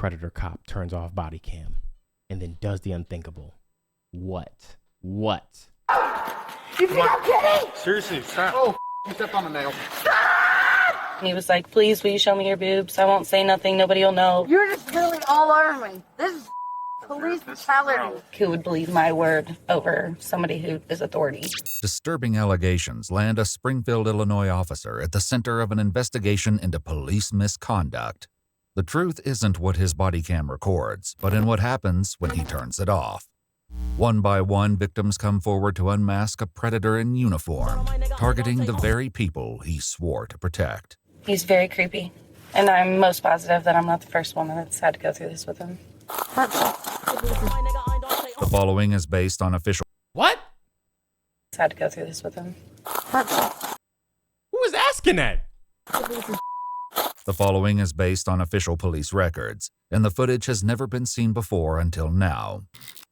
predator cop turns off body cam and then does the unthinkable. What? What? You think I'm kidding? Seriously, stop. Oh, you stepped on a nail. He was like, please, will you show me your boobs? I won't say nothing. Nobody will know. You're just really all over me. This is police brutality. Who would believe my word over somebody who is authority? Disturbing allegations land a Springfield, Illinois officer at the center of an investigation into police misconduct. The truth isn't what his body cam records, but in what happens when he turns it off. One by one, victims come forward to unmask a predator in uniform, targeting the very people he swore to protect. He's very creepy, and I'm most positive that I'm not the first woman that's had to go through this with him. The following is based on official... What? Had to go through this with him. Who was asking that? The following is based on official police records, and the footage has never been seen before until now.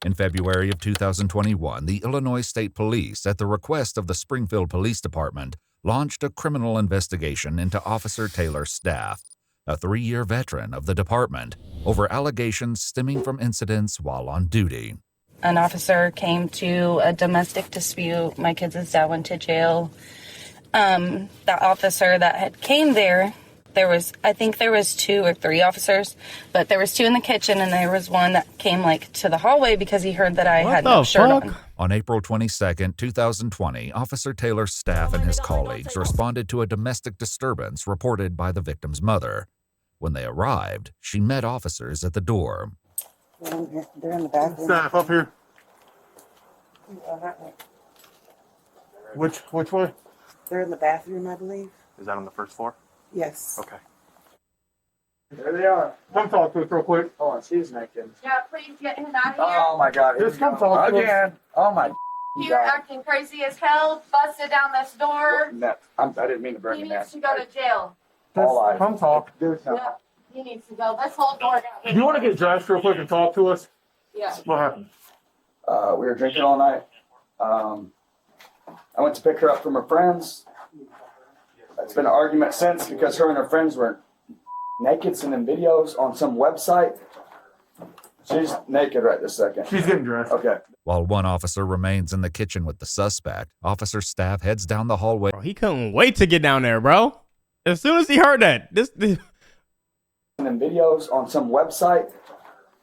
In February of 2021, the Illinois State Police, at the request of the Springfield Police Department, launched a criminal investigation into Officer Taylor's staff, a 3-year veteran of the department, over allegations stemming from incidents while on duty. An officer came to a domestic dispute. My kids' dad went to jail. That officer that had came there, I think there was 2 or 3 officers, but there was 2 in the kitchen, and there was one that came like to the hallway because he heard that I had no shirt on. On April 22, 2020, Officer Taylor's staff and his colleagues responded to a domestic disturbance reported by the victim's mother. When they arrived, she met officers at the door. They're in the bathroom. Staff up here. Which way? They're in the bathroom, I believe. Is that on the first floor? Yes. Okay. There they are. Come talk to us real quick. Oh, she's naked. Yeah, please get him out of here. Oh my God. Just come talk to us. Again. Oh my You're acting crazy as hell. Busted down this door. I didn't mean to bring He him needs in. to go to jail. Just come talk. Dude, no. Yeah, he needs to go. This whole door got Do you want to get dressed real quick and talk to us? Yeah. What happened? We were drinking all night. I went to pick her up from her friends. It's been an argument since because her and her friends were naked, sending videos on some website. She's naked right this second. She's getting dressed. Okay. While one officer remains in the kitchen with the suspect, officer staff heads down the hallway. Bro, he couldn't wait to get down there, bro. As soon as he heard that, this Sending videos on some website.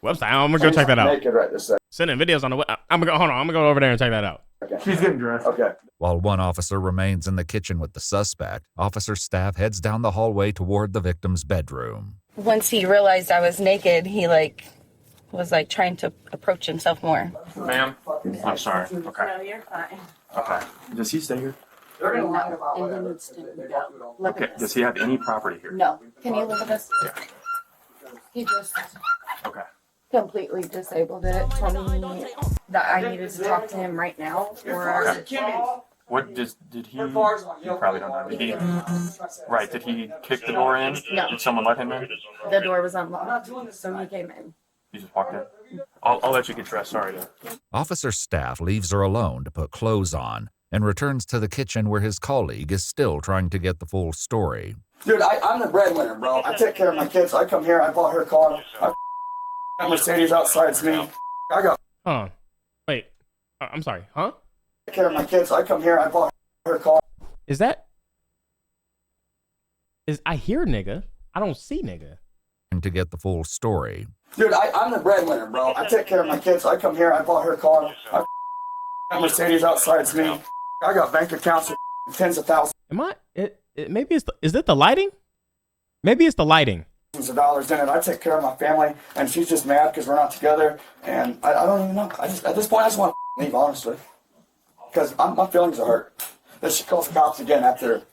website, I'm gonna go check that out. Naked right this second. Sending videos on the web. I'm gonna go over there and check that out. Okay. She's getting dressed. Okay. While one officer remains in the kitchen with the suspect, officer staff heads down the hallway toward the victim's bedroom. Once he realized I was naked, he was trying to approach himself more. Ma'am, I'm sorry. Okay. No, you're fine. Okay. Does he stay here? They're gonna lie about And he whatever. needs to go. Look Okay. at Does this. he have any property here? No. Can you look at this? He just Okay. completely disabled it. Told me that I needed to talk to him right now. Or What did he? You probably don't know. Did he? Right. Did he kick the door in? No. Did someone let him in? the door was unlocked, so he came in. He just walked in. I'll let you get dressed. Sorry. Officer staff leaves her alone to put clothes on and returns to the kitchen where his colleague is still trying to get the full story. Dude, I'm the breadwinner, bro. I take care of my kids. I come here. I bought her a car. I got Mercedes outside's me. I got Huh? Wait. I'm sorry. Huh? take care of my kids. I come here. I bought her a car. Is I hear nigga? I don't see nigga. To get the full story. Dude, I'm the breadwinner, bro. I take care of my kids. I come here. I bought her a car. I got Mercedes outside's me. I got bank accounts with tens of thousands Am I? Maybe it's is it the lighting? Maybe it's the lighting. of dollars in it. I take care of my family, and she's just mad because we're not together. And I don't even know. At this point, I just want to leave, honestly, because my feelings are hurt. Then she calls the cops again after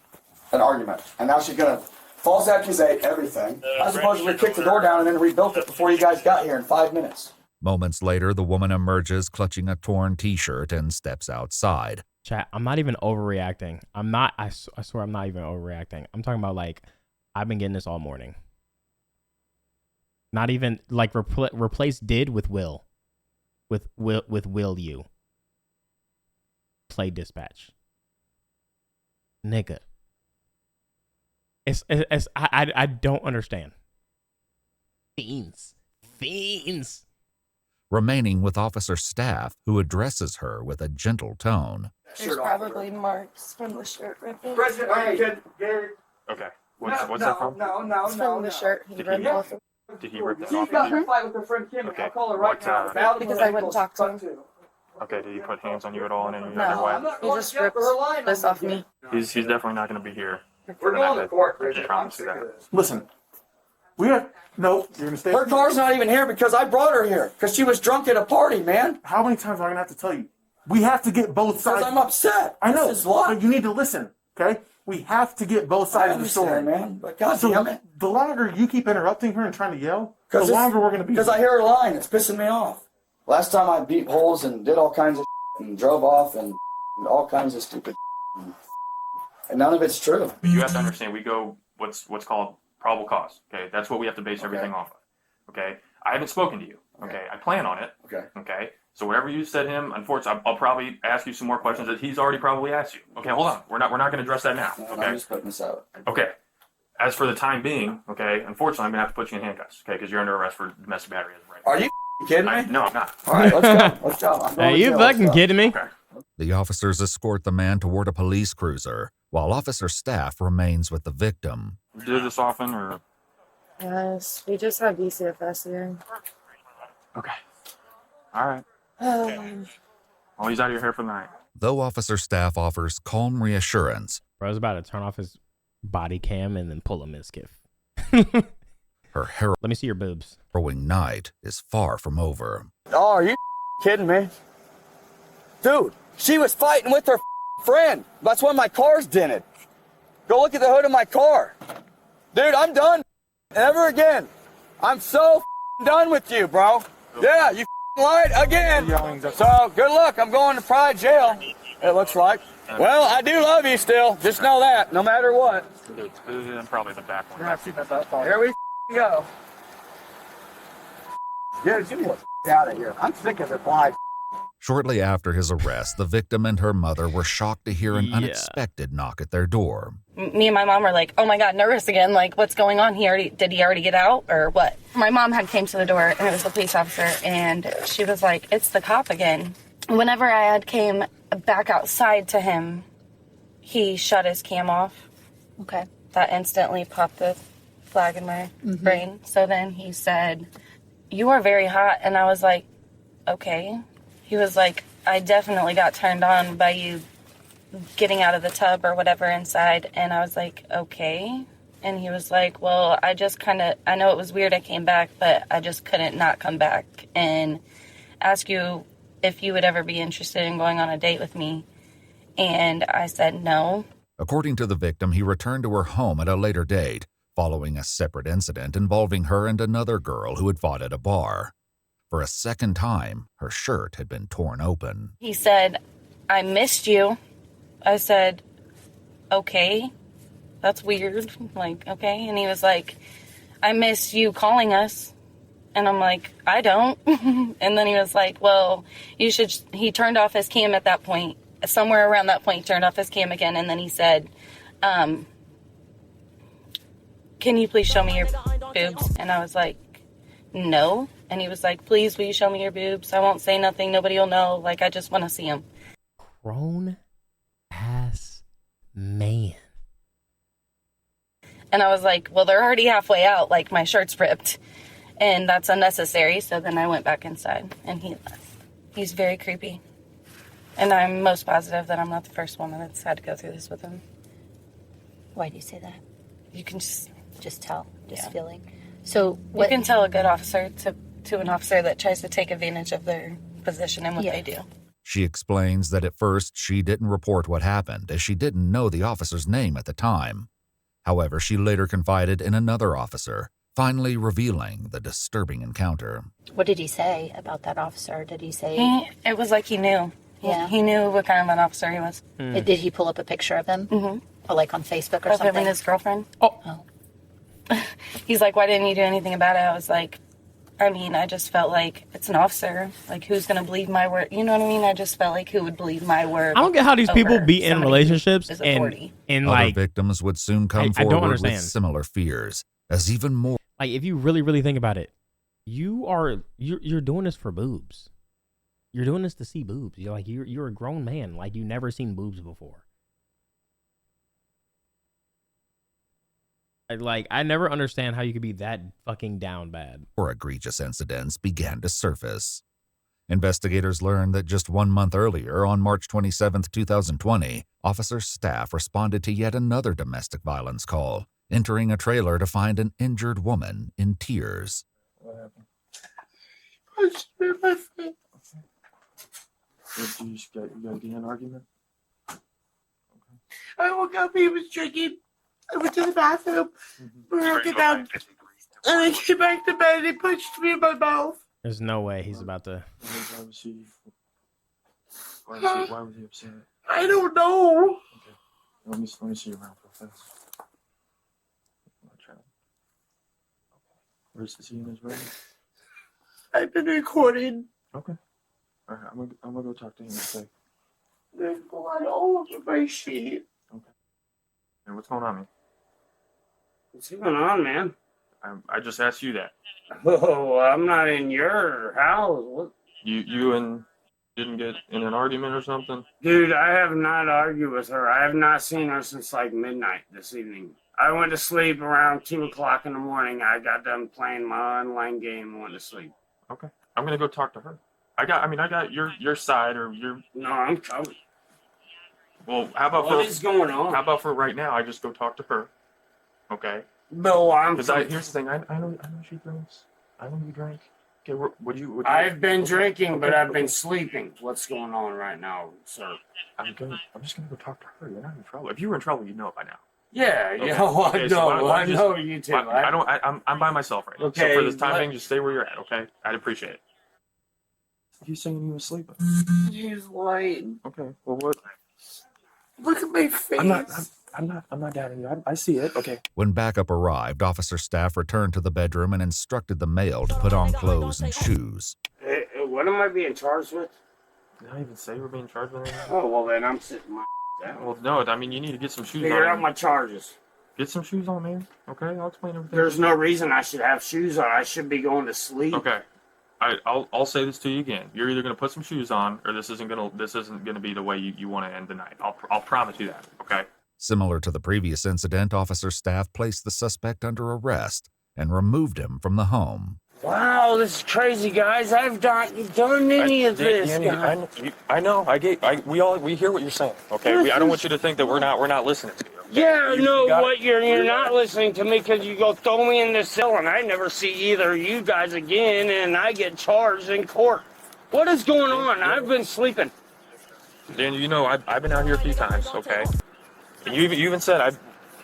an argument, and now she's gonna false accusate everything. I supposedly kicked the door down and then rebuilt it before you guys got here in 5 minutes. Moments later, the woman emerges clutching a torn t-shirt and steps outside. Chat, I'm not even overreacting. I'm not. I swear I'm not even overreacting. I'm talking about I've been getting this all morning. Not even replace did with will. With will you. Play dispatch. Nigga. I don't understand. Fiends. Fiends. remaining with officer staff who addresses her with a gentle tone. There's probably marks from the shirt ripping. President, Okay. What's that from? It's from the shirt he ripped off. Did he rip that She off? got in a fight with her friend Kim. Okay. I'll call her right What, now. Because I wouldn't talk to him. Okay, did he put hands on you at all in any No. other way? He just ripped this off me. He's definitely not going to be here. We're going to court, I can Bridget. promise you that. Listen, we have no. You're gonna stay. Her car's not even here because I brought her here because she was drunk at a party, man. How many times am I gonna have to tell you? We have to get both Because sides. I'm upset. I know, This is why. but you need to listen, okay? We have to get both I sides of the story, understand, man. But God So damn it. the longer you keep interrupting her and trying to yell, the Because longer we're gonna be. Because I hear her lying. It's pissing me off. Last time I beat holes and did all kinds of and drove off and all kinds of stupid and none of it's true. But you have to understand, we go what's called probable cause. Okay, that's what we have to base everything off of. Okay, I haven't spoken to you. Okay, I plan on it. Okay. Okay, so whatever you said to him, unfortunately, I'll probably ask you some more questions that he's already probably asked you. Okay, hold on, we're not going to address that now. And Okay, I'm just putting this out. okay. As for the time being, okay, unfortunately, I'm gonna have to put you in handcuffs. Okay, because you're under arrest for domestic battery as of right now. Are you kidding me? No, I'm not. All right, let's go. Let's go. I'm going Are to you jail. Let's fucking go. kidding me? Okay. The officers escort the man toward a police cruiser, while officer staff remains with the victim. You do this often, or Yes, we just have DCFS here. okay? All right. Well, he's out of your hair for the night. Though officer staff offers calm reassurance, Bro's about to turn off his body cam and then pull a miskiff. her Let me see your boobs. harrowing night is far from over. Oh, are you kidding me? Dude, she was fighting with her friend. That's why my car's dented. Go look at the hood of my car. Dude, I'm done. Never again. I'm so done with you, bro. Yeah, you lied again. So, good luck. I'm going to Pride Jail, it looks like. Well, I do love you still. Just know that, no matter what. Probably the back one. Here we go. Dude, get me out of here. I'm sick of this life. Shortly after his arrest, the victim and her mother were shocked to hear an Yeah. unexpected knock at their door. Me and my mom were like, oh my God, nervous again. Like, what's going on? Did he already get out or what? My mom had came to the door and it was the police officer and she was like, it's the cop again. Whenever I had came back outside to him, he shut his cam off. Okay. That instantly popped the flag in my brain. So then he said, you are very hot. And I was like, okay. He was like, I definitely got turned on by you getting out of the tub or whatever inside. And I was like, okay. And he was like, well, I know it was weird I came back, but I just couldn't not come back and ask you if you would ever be interested in going on a date with me. And I said no. According to the victim, he returned to her home at a later date, following a separate incident involving her and another girl who had fought at a bar. For a second time, her shirt had been torn open. He said, I missed you. I said, okay, that's weird. Like, okay. And he was like, I miss you calling us. And I'm like, I don't. And then he was like, well, he turned off his cam at that point. Somewhere around that point, he turned off his cam again. And then he said, can you please show me your boobs? And I was like, no. And he was like, please, will you show me your boobs? I won't say nothing. Nobody will know. Like, I just want to see them. Grown ass man. And I was like, well, they're already halfway out. Like, my shirt's ripped. And that's unnecessary. So then I went back inside and he left. He's very creepy. And I'm most positive that I'm not the first woman that's had to go through this with him. Why do you say that? You can just tell, Yeah. feeling. So you what? can tell a good officer to an officer that tries to take advantage of their position and what they do. She explains that at first she didn't report what happened, as she didn't know the officer's name at the time. However, she later confided in another officer, finally revealing the disturbing encounter. What did he say about that officer? Did he say? It was like he knew. Yeah. He knew what kind of an officer he was. Did he pull up a picture of him? Mm-hmm. Or like on Facebook or Of him something? and his girlfriend. Oh. He's like, why didn't you do anything about it? I was like, I mean, I just felt like it's an officer. Like, who's going to believe my word? You know what I mean? I just felt like who would believe my word. I don't get how these people over be in somebody relationships who is and authority. and Other like victims would soon come I don't forward with understand. similar fears, as even more if you really think about it, You're doing this for boobs. You're doing this to see boobs. You're a grown man. Like, you've never seen boobs before. I never understand how you could be that fucking down bad. Or egregious incidents began to surface. Investigators learned that just 1 month earlier, on March 27, 2020, officer staff responded to yet another domestic violence call, entering a trailer to find an injured woman in tears. What happened? Punched me in my face. You got in an argument? I woke up, he was drinking. I went to the bathroom. We were looking down. And I came back to bed and he punched me in my mouth. There's no way he's about to. Why was he upset? I don't know. Okay. Let me see you around real fast. Where's he in his room? I've been recording. Okay. All right, I'm gonna go talk to him and say. There's blood all over my sheet. Okay. Hey, what's going on, man? What's going on, man? I just asked you that. Oh, I'm not in your house. What? You and didn't get in an argument or something? Dude, I have not argued with her. I have not seen her since like midnight this evening. I went to sleep around 2 o'clock in the morning. I got done playing my online game and went to sleep. Okay. I'm gonna go talk to her. I got your side or your. No, I'm coming. Well, how about What is going on? How about for right now? I just go talk to her. Okay. Bill, Here's the thing. I know she drinks. I know you drink. Okay. Would you? I've been drinking, but I've been sleeping. What's going on right now, sir? I'm just gonna go talk to her. You're not in trouble. If you were in trouble, you'd know it by now. Yeah, Okay. yeah, well, Okay, so I know you too. I'm by myself right now. Okay, So for this time being, just stay where you're at. Okay. I'd appreciate it. He's saying he was sleeping. He's lying. Okay. Well, what? Look at my face. I'm not doubting you. I see it. Okay. When backup arrived, officer staff returned to the bedroom and instructed the male to put on clothes and shoes. Hey, what am I being charged with? Did I even say we're being charged with anything? Oh, well, then I'm sitting my down. Well, no. I mean, you need to get some shoes Figure on. out my charges. Get some shoes on, man. Okay. I'll explain everything. There's no reason I should have shoes on. I should be going to sleep. Okay. I'll say this to you again. You're either gonna put some shoes on, or this isn't gonna be the way you want to end the night. I'll promise you that. Okay. Similar to the previous incident, officer staff placed the suspect under arrest and removed him from the home. Wow, this is crazy, guys. I've not done any of this. I know. We hear what you're saying. Okay. I don't want you to think that we're not listening to you. Okay? Yeah, you're not listening to me because you go throw me in the cell and I never see either of you guys again and I get charged in court. What is going on? I've been sleeping. Dan, I've been out here a few times, okay? And you even said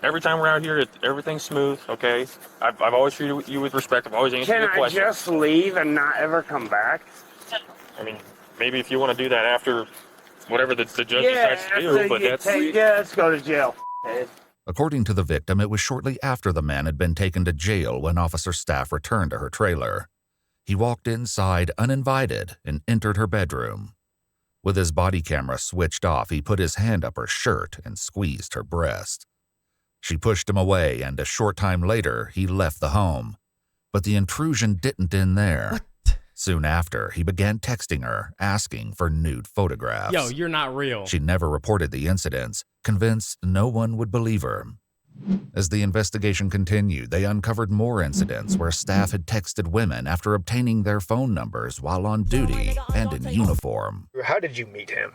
every time we're out here, everything's smooth, okay? I've always treated you with respect. I've always answered your questions. Can I just leave and not ever come back? I mean, maybe if you want to do that after whatever the judge decides to do, but let's go to jail. According to the victim, it was shortly after the man had been taken to jail when officer staff returned to her trailer. He walked inside uninvited and entered her bedroom. With his body camera switched off, he put his hand up her shirt and squeezed her breast. She pushed him away, and a short time later, he left the home. But the intrusion didn't end there. What? Soon after, he began texting her, asking for nude photographs. Yo, you're not real. She never reported the incidents, convinced no one would believe her. As the investigation continued, they uncovered more incidents where staff had texted women after obtaining their phone numbers while on duty and in uniform. How did you meet him?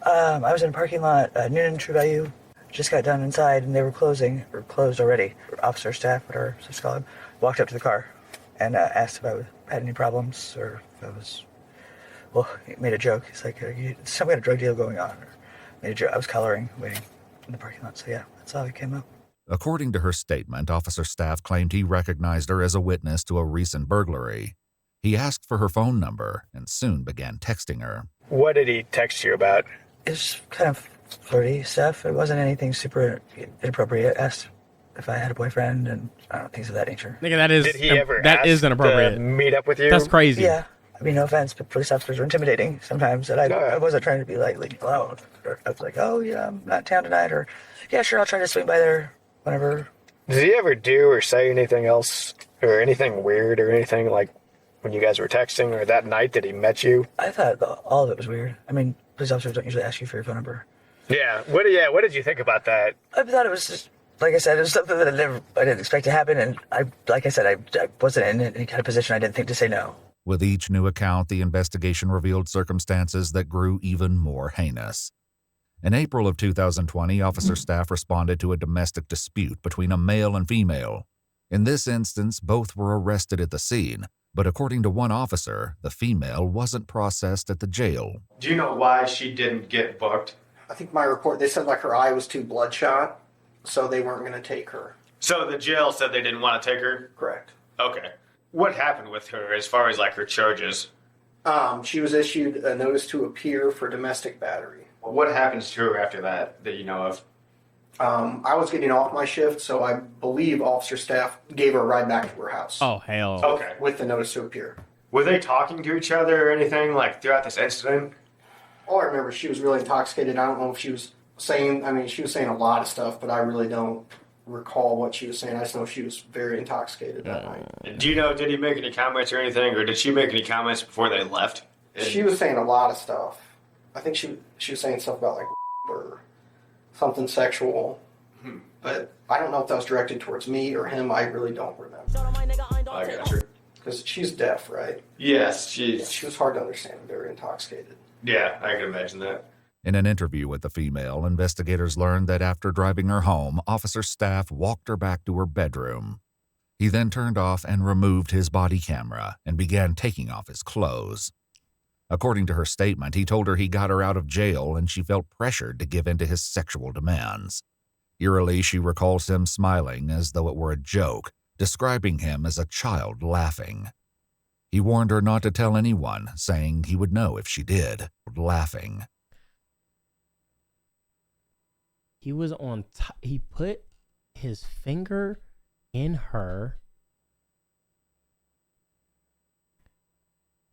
I was in a parking lot at Noon True Value. Just got done inside and they were closed already. Officer staff, whatever, so called, walked up to the car and asked if I had any problems or if I was, he made a joke. He's like, some kind of drug deal going on. Or made a joke. I was coloring, waiting in the parking lot. So yeah, that's how it came up. According to her statement, officer staff claimed he recognized her as a witness to a recent burglary. He asked for her phone number and soon began texting her. What did he text you about? It's kind of flirty stuff. It wasn't anything super inappropriate. Asked if I had a boyfriend and things of that nature. Nigga, that is Did he ever that ask is inappropriate. to meet up with you? That's crazy. Yeah. I mean, no offense, but police officers are intimidating sometimes. And I wasn't trying to be like, leave me alone. I was like, oh, yeah, I'm not in town tonight. Or, yeah, sure, I'll try to swing by there whenever. Did he ever do or say anything else or anything weird or anything like when you guys were texting or that night that he met you? I thought all of it was weird. I mean, police officers don't usually ask you for your phone number. Yeah. What did you think about that? I thought it was just, like I said, it was something that I didn't expect to happen, and I wasn't in any kind of position I didn't think to say no. With each new account, the investigation revealed circumstances that grew even more heinous. In April of 2020, officer staff responded to a domestic dispute between a male and female. In this instance, both were arrested at the scene, but according to one officer, the female wasn't processed at the jail. Do you know why she didn't get booked? I think my report, they said like her eye was too bloodshot, so they weren't going to take her. So the jail said they didn't want to take her? Correct. Okay. What happened with her as far as like her charges? She was issued a notice to appear for domestic battery. What happens to her after that you know of? I was getting off my shift, so I believe officer staff gave her a ride back to her house. Oh, hell. Okay. With the notice to appear. Were they talking to each other or anything like throughout this incident? All I remember, she was really intoxicated. I don't know if she was saying, she was saying a lot of stuff, but I really don't recall what she was saying. I just know she was very intoxicated that night. Do you know, did he make any comments or anything, or did she make any comments before they left? She was saying a lot of stuff. I think she was saying stuff about like or something sexual, but I don't know if that was directed towards me or him. I really don't remember. I got her. Because she's deaf, right? Yes, she was hard to understand, very intoxicated. Yeah, I can imagine that. In an interview with the female, investigators learned that after driving her home, officer staff walked her back to her bedroom. He then turned off and removed his body camera and began taking off his clothes. According to her statement, he told her he got her out of jail and she felt pressured to give in to his sexual demands. Eerily, she recalls him smiling as though it were a joke, describing him as a child laughing. He warned her not to tell anyone, saying he would know if she did, laughing. He was on top. He put his finger in her.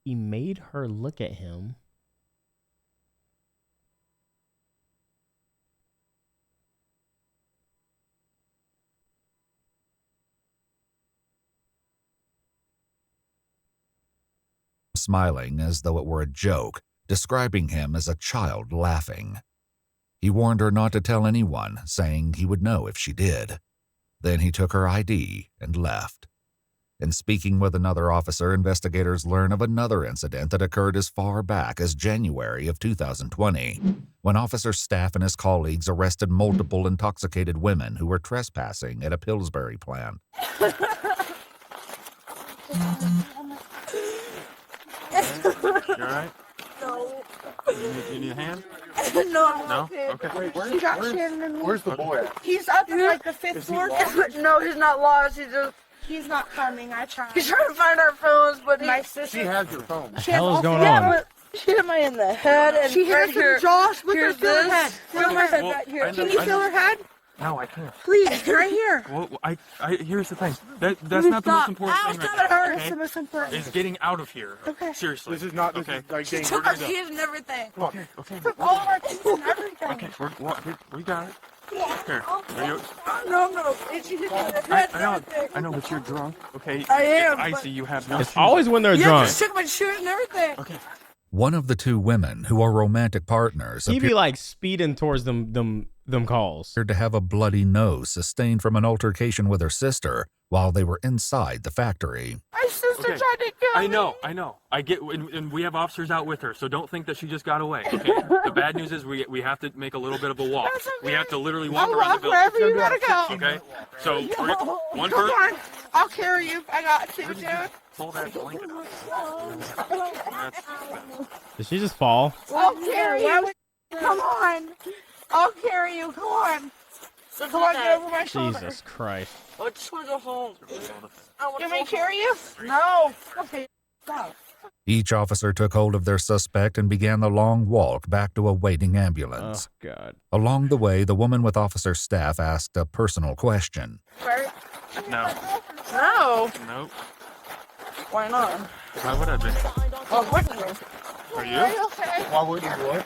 He made her look at him. Smiling as though it were a joke, describing him as a child laughing. He warned her not to tell anyone, saying he would know if she did. Then he took her ID and left. In speaking with another officer, investigators learn of another incident that occurred as far back as January of 2020, when officer staff and his colleagues arrested multiple intoxicated women who were trespassing at a Pillsbury plant. You alright? No. You need a hand? No, I'm No? okay. Okay. Wait, he got Shannon and me. Where's the boy at? He's up in like the 5th floor. No, he's not lost. He's not coming. I tried. He's trying to find our phones, but my sister. She has your phone. What the hell is going Yeah, on? but she hit me in the head and She right hit here. Josh, look Here's at her this. head. Feel my head Well, right here. I Can know- you I feel know- her head? No, I can't. Please, right here. Well, here's the thing. That's not the most important thing right now. That's Okay? the most important. Is getting out of here. Okay. Seriously. This is not. This Okay. is like She getting. took our gonna go. keys and everything. Okay. Okay. Took all of our keys and everything. Okay. We got it. Here. Are you? No. She hit me in the head and everything. I know, but you're drunk. Okay. I am, I but- see you have no. It's always when they're Yeah, drunk. she took my shoes and everything. Okay. One of the two women, who are romantic partners, He be like speeding towards them calls. appeared to have a bloody nose sustained from an altercation with her sister while they were inside the factory. My sister Okay. tried to kill me. I know. I get, and we have officers out with her, so don't think that she just got away. Okay. The bad news is we have to make a little bit of a walk. That's okay. We have to literally walk I'll around the walk building. wherever you gotta go. Okay. So we're, one Come person. on. I'll carry you. I got you, dude. Pull that blanket up. Did she just fall? I'll carry you. Come on. I'll carry you. Come on. So come on, get over my shoulder. Jesus Christ. I just want to go home. You may carry you? No. Okay. Stop. Each officer took hold of their suspect and began the long walk back to a waiting ambulance. Oh, God. Along the way, the woman with officer staff asked a personal question. Right? No. No. Nope. Why not? Why would I be? Oh, what are you? Are Are you? you okay? Why would you what?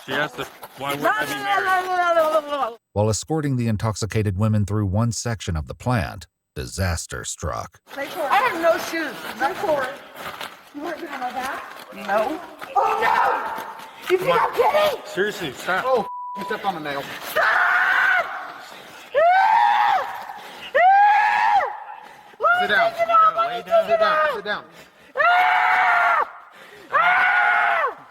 She asked if, why would I be married? While escorting the intoxicated women through one section of the plant, disaster struck. I have no shoes. No cord. You want to be on my back? No. Oh no! You think I'm kidding? Seriously, stop. Oh, you stepped on a nail. Sit down. You gotta lay down. Sit down. Sit down.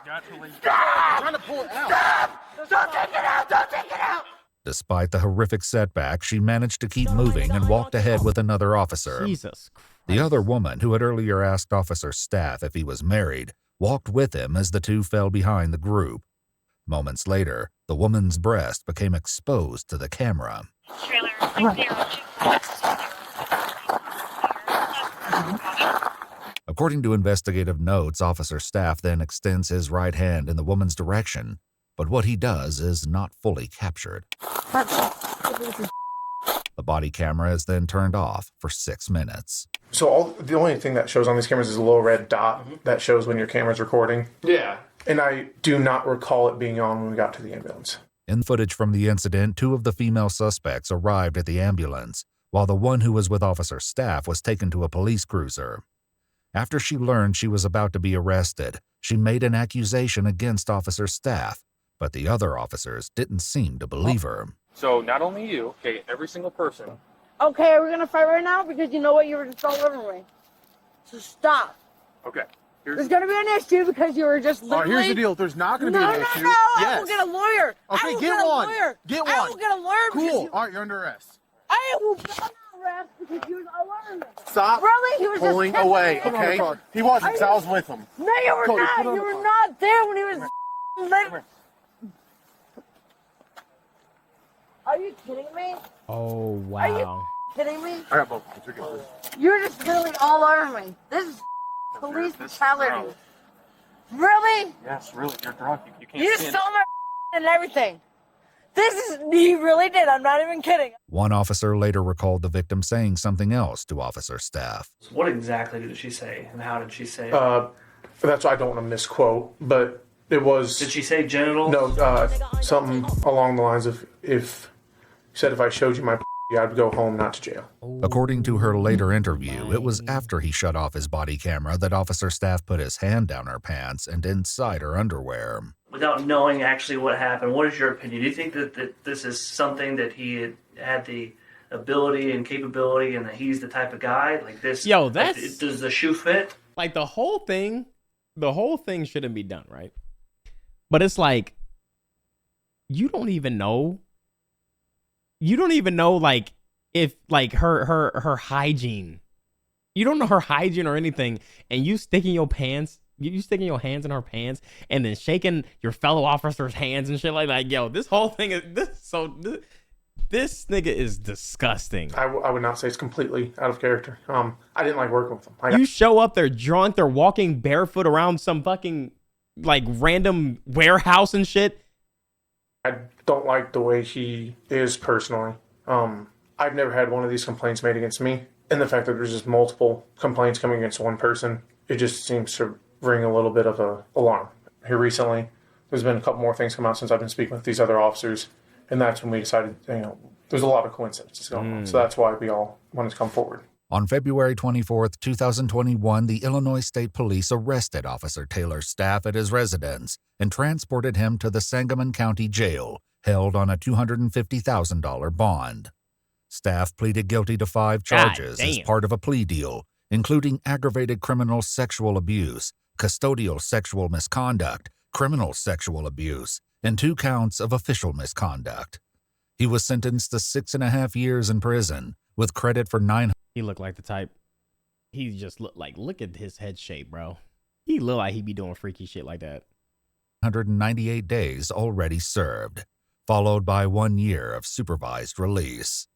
Got to lay down. I'm trying to pull it out. Stop! Don't take it out! Don't take it out! Despite the horrific setback, she managed to keep moving and walked ahead with another officer. Jesus Christ. The other woman, who had earlier asked Officer Staff if he was married, walked with him as the two fell behind the group. Moments later, the woman's breast became exposed to the camera. According to investigative notes, Officer Staff then extends his right hand in the woman's direction, but what he does is not fully captured. The body camera is then turned off for 6 minutes. So the only thing that shows on these cameras is a little red dot that shows when your camera's recording. Yeah. And I do not recall it being on when we got to the ambulance. In footage from the incident, 2 of the female suspects arrived at the ambulance, while the one who was with Officer Staff was taken to a police cruiser. After she learned she was about to be arrested, she made an accusation against Officer Staff, but the other officers didn't seem to believe her. So not only you, okay, every single person. Okay, are we gonna fight right now? Because you know what, you were just all over me. So stop. Okay. There's gonna be an issue because you were just literally... All right, here's the deal. There's not going to be an issue. No, Yes. I will get a lawyer. Okay, I will get a one. Lawyer. Get I one. will get a lawyer. Cool. All right, you're under arrest. I will be under arrest because he was alarming me. Stop Really? He was pulling just away, me. okay? He wasn't, so I was with him. No, you were Cody, not. put on You the were car. not there when he was... Are you kidding me? Oh, wow. Are you kidding me? I got both. You're good. You're just literally all over me. This is police brutality. Really? Yes, really, you're drunk. You can't You stand stole my and everything. This is... He really did. I'm not even kidding. One officer later recalled the victim saying something else to Officer Staff. What exactly did she say, and how did she say it? That's why I don't want to misquote, but it was... Did she say genitals? No, something along the lines of if I showed you my I'd go home, not to jail. According to her later interview, it was after he shut off his body camera that Officer Staff put his hand down her pants and inside her underwear. Without knowing actually what happened, what is your opinion? Do you think that this is something that he had the ability and capability, and that he's the type of guy like this? Yo, that's... Like, does the shoe fit? Like, the whole thing shouldn't be done, right? But it's like, you don't even know, like, if, like, her hygiene. You don't know her hygiene or anything, and you sticking your hands in her pants, and then shaking your fellow officers' hands and shit like that. Yo, this whole thing is this nigga is disgusting. I would not say it's completely out of character. I didn't like working with him. You show up, they're drunk, they're walking barefoot around some fucking, like, random warehouse and shit. I don't like the way he is personally. I've never had one of these complaints made against me. And the fact that there's just multiple complaints coming against one person, it just seems to ring a little bit of an alarm. Here recently, there's been a couple more things come out since I've been speaking with these other officers. And that's when we decided, there's a lot of coincidences going on. So that's why we all wanted to come forward. On February 24th, 2021, the Illinois State Police arrested Officer Taylor's Staff at his residence and transported him to the Sangamon County Jail, held on a $250,000 bond. Staff pleaded guilty to 5 charges as part of a plea deal, including aggravated criminal sexual abuse, custodial sexual misconduct, criminal sexual abuse, and 2 counts of official misconduct. He was sentenced to 6.5 years in prison, with credit for 9. He looked like the type. He just looked like, look at his head shape, bro. He looked like he be doing freaky shit like that. 198 days already served, followed by 1 year of supervised release.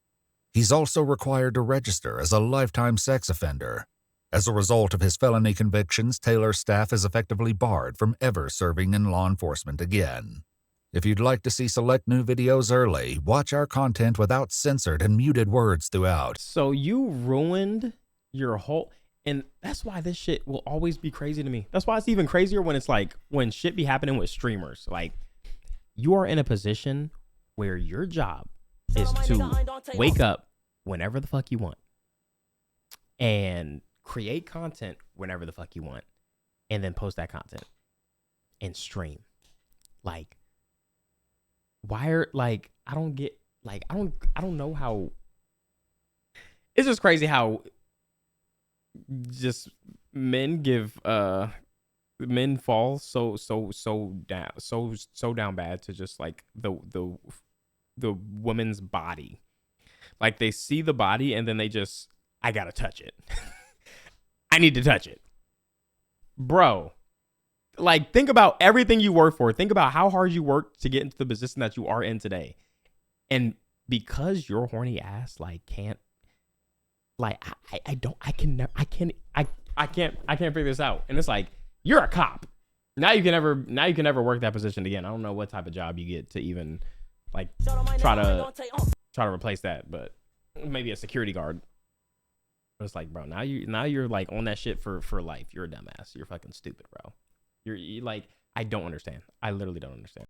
He's also required to register as a lifetime sex offender. As a result of his felony convictions, Taylor's Staff is effectively barred from ever serving in law enforcement again. If you'd like to see select new videos early, watch our content without censored and muted words throughout. So you ruined your whole... And that's why this shit will always be crazy to me. That's why it's even crazier when it's like, when shit be happening with streamers. Like, you are in a position where your job is to wake up whenever the fuck you want and create content whenever the fuck you want and then post that content and stream. Like, why are, like, I don't get, like, I don't know how. It's just crazy how just men fall so down bad to just like the woman's body. Like, they see the body and then they just, I gotta touch it. I need to touch it. Bro, like, think about everything you work for. Think about how hard you worked to get into the position that you are in today. And because your horny ass, like, can't, like, I can't figure this out. And it's like, you're a cop. Now you can never work that position again. I don't know what type of job you get to even, like, try to replace that, but maybe a security guard. But it's like, bro, now you're like on that shit for life. You're a dumbass. You're fucking stupid, bro. You're like, I don't understand. I literally don't understand.